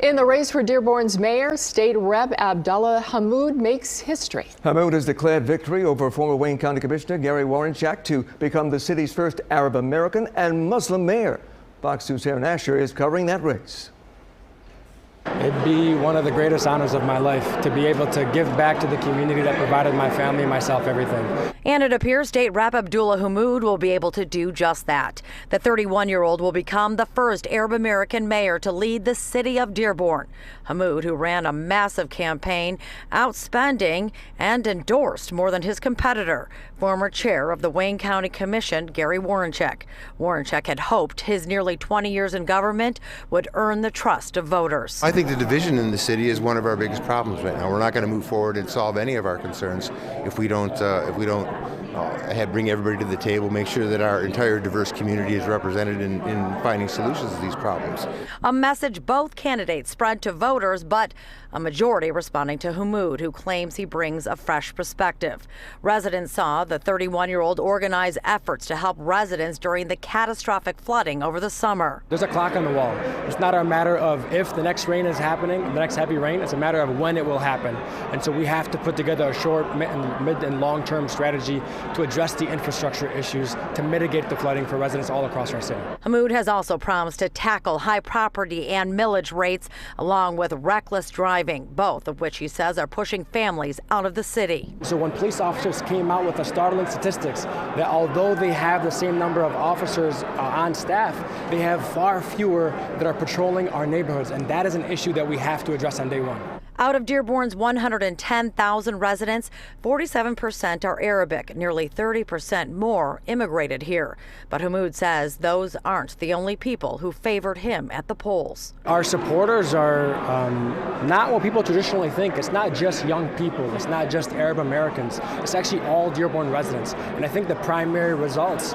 In the race for Dearborn's mayor, State Rep Abdullah Hammoud makes history. Hammoud has declared victory over former Wayne County Commissioner Gary Warrenchak to become the city's first Arab American and Muslim mayor. Fox 2's Taryn Asher is covering that race. It'd be one of the greatest honors of my life to be able to give back to the community that provided my family and myself everything. And it appears State Rep Abdullah Hammoud will be able to do just that. The 31-year-old will become the first Arab American mayor to lead the city of Dearborn. Hammoud, who ran a massive campaign, outspending and endorsed more than his competitor, former chair of the Wayne County Commission, Gary Warrenchak. Warrenchak had hoped his nearly 20 years in government would earn the trust of voters. I think the division in the city is one of our biggest problems right now. We're not going to move forward and solve any of our concerns if we don't bring everybody to the table, make sure that our entire diverse community is represented in finding solutions to these problems. A message both candidates spread to voters, but a majority responding to Hammoud, who claims he brings a fresh perspective. Residents saw the 31-year-old organize efforts to help residents during the catastrophic flooding over the summer. There's a clock on the wall. It's not a matter of if the next rain is happening, the next heavy rain. It's a matter of when it will happen. And so we have to put together a short, mid, and long-term strategy to address the infrastructure issues to mitigate the flooding for residents all across our city. Hammoud has also promised to tackle high property and millage rates, along with reckless driving, both of which he says are pushing families out of the city. So when police officers came out with the startling statistics that although they have the same number of officers on staff, they have far fewer that are patrolling our neighborhoods, and that is an issue that we have to address on day one. Out of Dearborn's 110,000 residents, 47% are Arabic. Nearly 30% more immigrated here. But Hammoud says those aren't the only people who favored him at the polls. Our supporters are not what people traditionally think. It's not just young people. It's not just Arab Americans. It's actually all Dearborn residents. And I think the primary results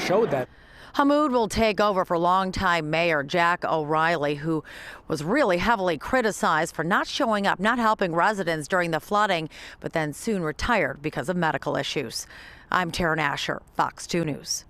showed that. Hammoud will take over for longtime Mayor Jack O'Reilly, who was really heavily criticized for not showing up, not helping residents during the flooding, but then soon retired because of medical issues. I'm Taryn Asher, Fox 2 News.